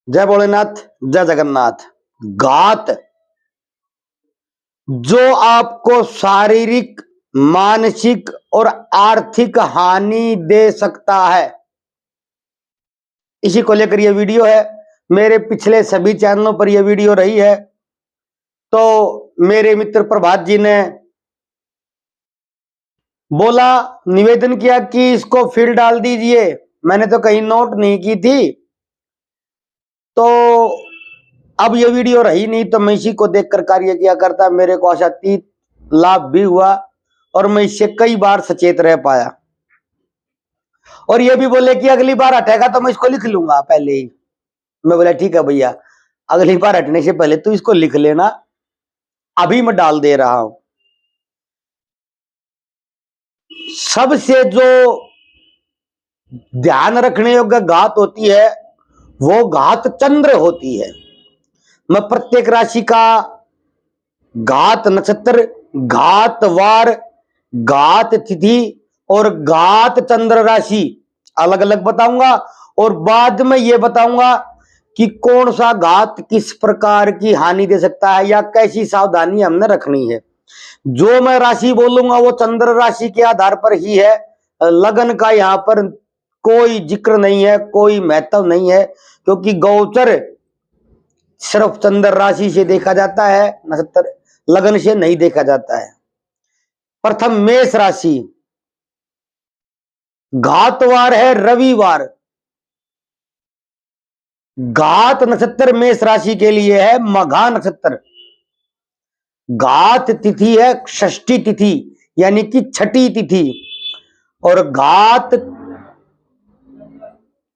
जय भोलेनाथ, जय जगन्नाथ। घात जो आपको शारीरिक, मानसिक और आर्थिक हानि दे सकता है, इसी को लेकर यह वीडियो है। मेरे पिछले सभी चैनलों पर यह वीडियो रही है। तो मेरे मित्र प्रभात जी ने बोला, निवेदन किया कि इसको फिर डाल दीजिए। मैंने तो कहीं नोट नहीं की थी, तो अब ये वीडियो रही नहीं, तो मैं इसी को देखकर कार्य किया करता। मेरे को आशातीत लाभ भी हुआ और मैं इससे कई बार सचेत रह पाया। और ये भी बोले कि अगली बार हटेगा तो मैं इसको लिख लूंगा पहले ही। मैं बोला ठीक है भैया, अगली बार हटने से पहले तो इसको लिख लेना, अभी मैं डाल दे रहा हूं। सबसे जो ध्यान रखने योग्य घात होती है वो घात चंद्र होती है। मैं प्रत्येक राशि का घात नक्षत्र, घात वार, घात तिथि और घात चंद्र राशि अलग अलग बताऊंगा, और बाद में यह बताऊंगा कि कौन सा घात किस प्रकार की हानि दे सकता है या कैसी सावधानी हमने रखनी है। जो मैं राशि बोलूंगा वो चंद्र राशि के आधार पर ही है। लगन का यहां पर कोई जिक्र नहीं है, कोई महत्व नहीं है, क्योंकि गोचर सिर्फ चंद्र राशि से देखा जाता है, नक्षत्र लगन से नहीं देखा जाता है। प्रथम मेष राशि, घातवार है रविवार। घात नक्षत्र मेष राशि के लिए है मघा नक्षत्र। घात तिथि है षष्ठी तिथि, यानी कि छठी तिथि, और घात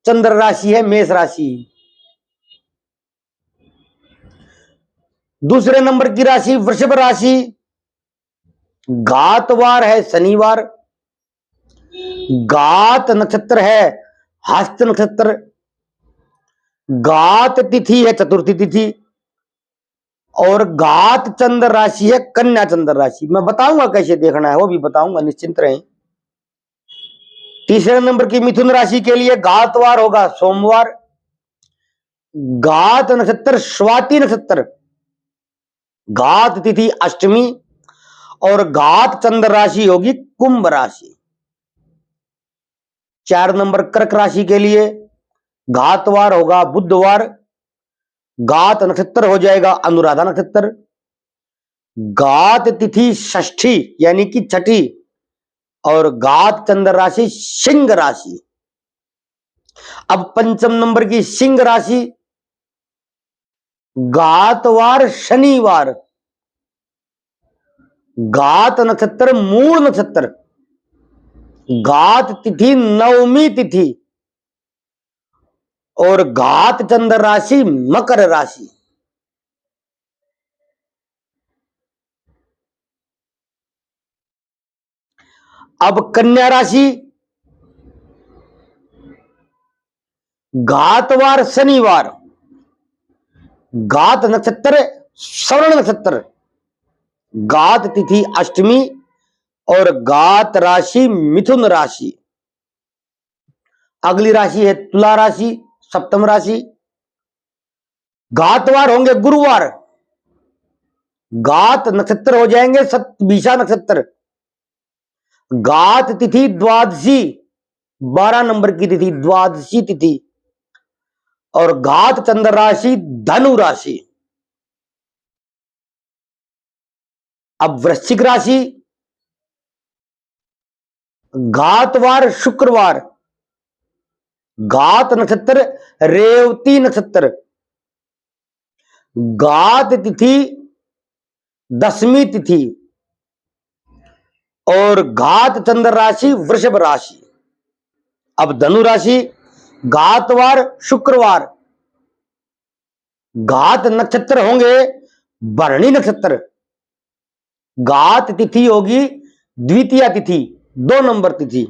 चंद्र राशि है मेष राशि। दूसरे नंबर की राशि वृषभ राशि। घातवार है शनिवार। घात नक्षत्र है हस्त नक्षत्र। घात तिथि है चतुर्थी तिथि, और घात चंद्र राशि है कन्या चंद्र राशि। मैं बताऊंगा कैसे देखना है, वो भी बताऊंगा, निश्चिंत रहें। तीसरे नंबर की मिथुन राशि के लिए घातवार होगा सोमवार। घात नक्षत्र स्वाति नक्षत्र। घात तिथि अष्टमी, और घात चंद्र राशि होगी कुंभ राशि। 4 नंबर कर्क राशि के लिए घातवार होगा बुधवार। घात नक्षत्र हो जाएगा अनुराधा नक्षत्र। घात तिथि षष्ठी यानी कि छठी, और घात चंद्र राशि सिंह राशि। अब पंचम नंबर की सिंह राशि, घातवार शनिवार। घात नक्षत्र मूल नक्षत्र। घात तिथि नवमी तिथि, और घात चंद्र राशि मकर राशि। अब कन्या राशि, घातवार शनिवार। घात नक्षत्र श्रवण नक्षत्र। घात तिथि अष्टमी, और घात राशि मिथुन राशि। अगली राशि है तुला राशि, सप्तम राशि। घातवार होंगे गुरुवार। घात नक्षत्र हो जाएंगे सतभिषा नक्षत्र। घात तिथि द्वादशी, 12 नंबर की तिथि द्वादशी तिथि, और घात चंद्र राशि धनु राशि। अब वृश्चिक राशि, घातवार शुक्रवार। घात नक्षत्र रेवती नक्षत्र। घात तिथि दसवीं तिथि, और घात चंद्र राशि वृषभ राशि। अब धनु राशि, घातवार शुक्रवार। घात नक्षत्र होंगे भरणी नक्षत्र। घात तिथि होगी द्वितीय तिथि, 2 नंबर तिथि,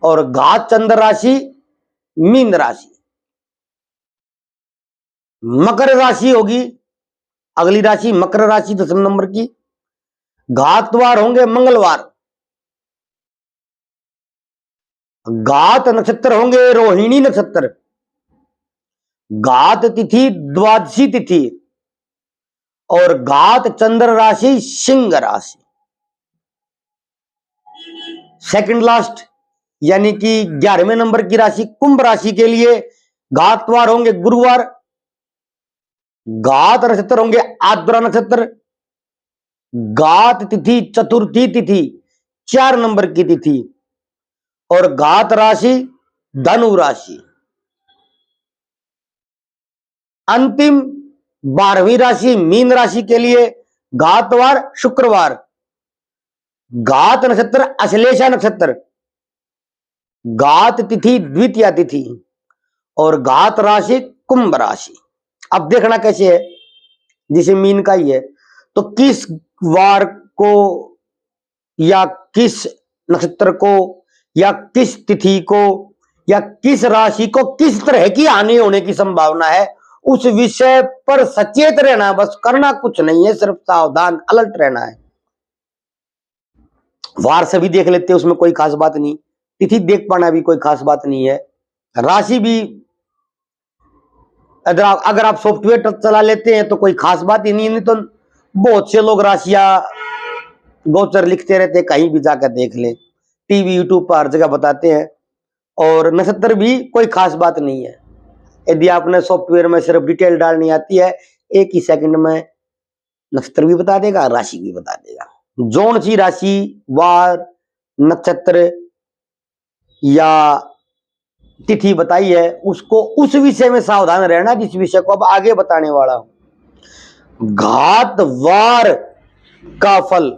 और घात चंद्र राशि मीन राशि। मकर राशि होगी अगली राशि, मकर राशि 10 नंबर की। घातवार होंगे मंगलवार। घात नक्षत्र होंगे रोहिणी नक्षत्र। घात तिथि द्वादशी तिथि और घात चंद्र राशि सिंह राशि। सेकंड लास्ट यानी कि 11वें नंबर की राशि कुंभ राशि के लिए घातवार होंगे गुरुवार, घात नक्षत्र होंगे आद्रा नक्षत्र, घात तिथि चतुर्थी तिथि 4 नंबर की तिथि और घात राशि धनु राशि। अंतिम 12वीं राशि मीन राशि के लिए घातवार शुक्रवार, घात नक्षत्र अश्लेषा नक्षत्र, घात तिथि द्वितीया तिथि और घात राशि कुंभ राशि। अब देखना कैसे है, जिसे मीन का ही है तो किस वार को या किस नक्षत्र को या किस तिथि को या किस राशि को किस तरह की हानि होने की संभावना है, उस विषय पर सचेत रहना, बस करना कुछ नहीं है, सिर्फ सावधान अलर्ट रहना है। वार से भी देख लेते हैं, उसमें कोई खास बात नहीं, तिथि देख पाना भी कोई खास बात नहीं है, राशि भी अगर आप सॉफ्टवेयर चला लेते हैं तो कोई खास बात ही नहीं तो बहुत से लोग राशियां गोचर लिखते रहते, कहीं भी जाकर देख लें, टीवी यूट्यूब पर हर जगह बताते हैं। और नक्षत्र भी कोई खास बात नहीं है, यदि आपने सॉफ्टवेयर में सिर्फ डिटेल डालनी आती है, एक ही सेकंड में नक्षत्र भी बता देगा, राशि भी बता देगा। जौन सी राशि वार नक्षत्र या तिथि बताई है उसको उस विषय में सावधान रहना जिस विषय को अब आगे बताने वाला हूं। घात वार का फल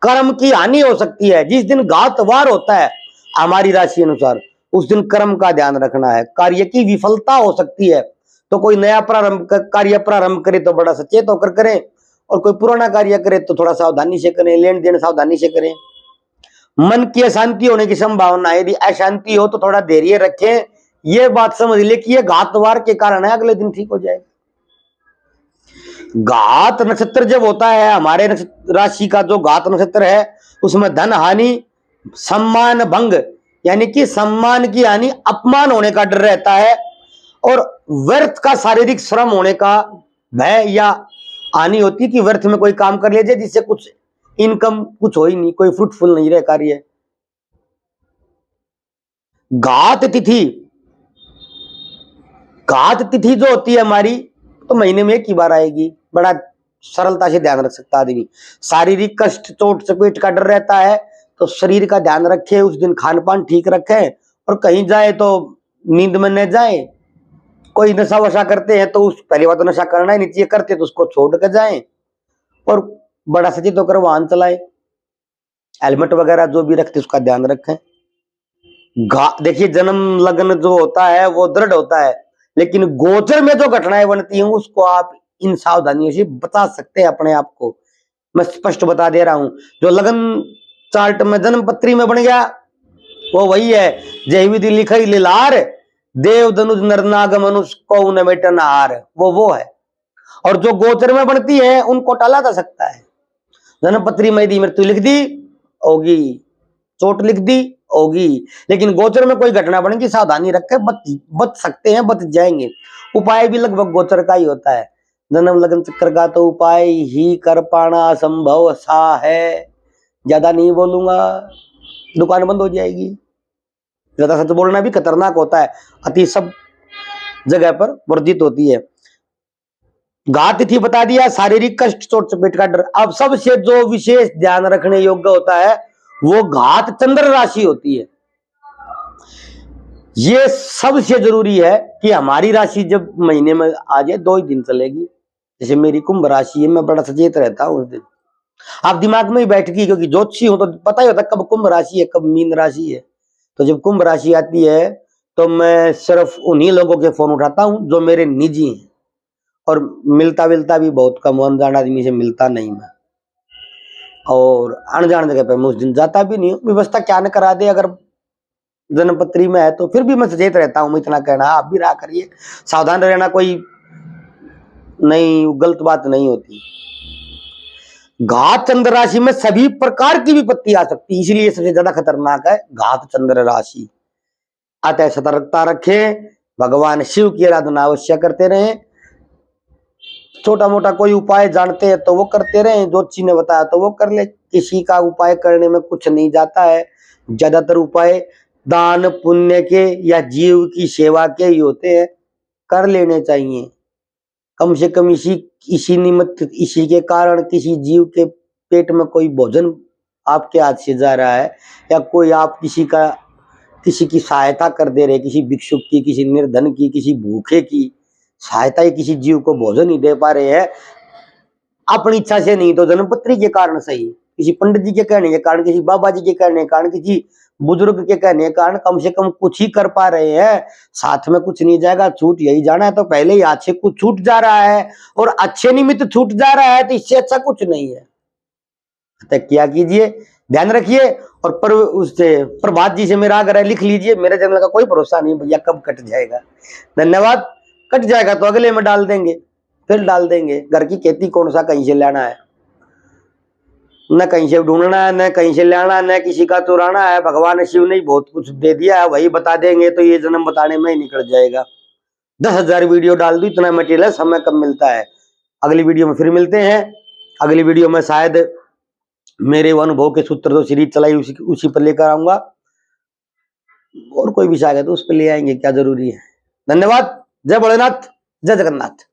कर्म की हानि हो सकती है। जिस दिन घात वार होता है हमारी राशि अनुसार, उस दिन कर्म का ध्यान रखना है, कार्य की विफलता हो सकती है। तो कोई नया कार्य प्रारंभ करे तो बड़ा सचेत होकर करें, और कोई पुराना कार्य करे तो थोड़ा सावधानी से करें, लेन देन सावधानी से करें। मन की अशांति होने की संभावना, यदि अशांति हो तो थोड़ा धैर्य रखें, यह बात समझ ले कि यह घातवार के कारण है, अगले दिन ठीक हो जाएगा। घात नक्षत्र जब होता है, हमारे राशि का जो घात नक्षत्र है उसमें धन हानि, सम्मान भंग यानी कि सम्मान की हानि, अपमान होने का डर रहता है और व्यर्थ का शारीरिक श्रम होने का भय या हानि होती है कि व्यर्थ में कोई काम कर लीजिए जिससे कुछ इनकम कुछ हो ही नहीं, कोई फ्रूटफुल नहीं रहे कार्य। घात तिथि, घात तिथि जो होती है हमारी तो महीने में एक ही बार आएगी, बड़ा सरलता से ध्यान रख सकता आदमी। शारीरिक कष्ट चोट चपेट का डर रहता है तो शरीर का ध्यान रखे, उस दिन खान पान ठीक रखें, और कहीं जाए तो नींद में न जाए। कोई नशा वशा करते हैं तो उस पहली बात तो नशा करना ही नहीं चाहिए, करते तो उसको छोड़ कर जाएं और बड़ा सचेत होकर वाहन चलाएं, हेलमेट वगैरह जो भी रखते उसका ध्यान रखें। देखिए जन्म लग्न जो होता है वो दृढ़ होता है, लेकिन गोचर में जो घटनाएं बनती हैं उसको आप इन सावधानियों से बता सकते हैं अपने आप को। मैं स्पष्ट बता दे रहा हूं, जो लगन चार्ट में जन्म पत्री में बन गया वो वही है, जय विधि लिखई लिलार, देव धनुष नरनाग मनुष्य को न मेटन हार, वो है। और जो गोचर में बनती है उनको टाला जा सकता है। जन्म पत्री में यदि मृत्यु लिख दी होगी, चोट लिख दी होगी, लेकिन गोचर में कोई घटना बनेगी, सावधानी रख बच सकते हैं, बच जाएंगे। उपाय भी लगभग गोचर का ही होता है। जन्म लगन चक्कर का तो उपाय ही कर पाना असंभव सा है। ज्यादा नहीं बोलूंगा, दुकान बंद हो जाएगी। ज्यादा सच बोलना भी खतरनाक होता है, अति सब जगह पर वर्जित होती है। घात तिथि बता दिया, शारीरिक कष्ट चोट चपेट का डर। अब सबसे जो विशेष ध्यान रखने योग्य होता है वो घात चंद्र राशि होती है। ये सबसे जरूरी है कि हमारी राशि जब महीने में आ जाए 2 ही दिन चलेगी। जैसे मेरी कुंभ राशि है, मैं बड़ा सचेत रहता हूं उस दिन, आप दिमाग में ही बैठ गई, क्योंकि ज्योतिषी हो तो पता ही होता कब कुंभ राशि है कब मीन राशि है। तो जब कुंभ राशि आती है तो मैं सिर्फ उन्हीं लोगों के फोन उठाता हूं जो मेरे निजी हैं, और मिलता विलता भी बहुत कम, अनजान आदमी से मिलता नहीं मैं, और अनजान जगह पे मैं उस दिन जाता भी नहीं हूँ। व्यवस्था क्या न करा दे अगर जन्मपत्री में है तो फिर भी मैं सचेत रहता हूँ। मैं इतना कहना, आप भी रहा करिए, सावधान रहना, कोई नहीं गलत बात नहीं होती। घात चंद्र राशि में सभी प्रकार की विपत्ति आ सकती है, इसलिए सबसे ज्यादा खतरनाक है घात चंद्र राशि। अतः सतर्कता रखें, भगवान शिव की आराधना अवश्य करते रहें। छोटा मोटा कोई उपाय जानते हैं तो वो करते रहें, ज्योतिषी ने बताया तो वो कर ले। किसी का उपाय करने में कुछ नहीं जाता है। ज्यादातर उपाय दान पुण्य के या जीव की सेवा के ही होते हैं, कर लेने चाहिए। कम से कम इसी निमित्त, इसी के कारण किसी जीव के पेट में कोई भोजन आपके हाथ से जा रहा है, या कोई आप किसी की सहायता कर दे रहे, किसी भिक्षुक की, किसी निर्धन की, किसी भूखे की सहायता, ही किसी जीव को भोजन नहीं दे पा रहे हैं अपनी इच्छा से, नहीं तो जन्मपत्री के कारण सही, किसी पंडित जी के कहने के कारण, किसी बाबा जी के कहने के कारण, किसी बुजुर्ग के कहने के कारण कम से कम कुछ ही कर पा रहे हैं। साथ में कुछ नहीं जाएगा, छूट यही जाना है। तो पहले ही हाथ से कुछ छूट जा रहा है और अच्छे निमित्त छूट जा रहा है, तो इससे अच्छा कुछ नहीं है। तो क्या कीजिए, ध्यान रखिए। और उससे प्रभात जी से मेरा आग्रह है, लिख लीजिए, मेरे चैनल का कोई भरोसा नहीं भैया कब कट जाएगा। धन्यवाद। कट जाएगा तो अगले में डाल देंगे, फिर डाल देंगे। घर की खेती कौन सा कहीं से लाना है, न कहीं से ढूंढना है, न कहीं से लाना, न किसी का चुराना है। भगवान शिव ने बहुत कुछ दे दिया है, वही बता देंगे तो ये जन्म बताने में ही निकल जाएगा। 10,000 वीडियो डाल दूं, इतना मटेरियल समय कम मिलता है। अगली वीडियो में फिर मिलते हैं। अगली वीडियो में शायद मेरे अनुभव के सूत्र तो सीरीज चलाई उसी पर लेकर आऊंगा, और कोई विषय है तो उस पर ले आएंगे, क्या जरूरी है। धन्यवाद। जय भोलेनाथ, जय जगन्नाथ।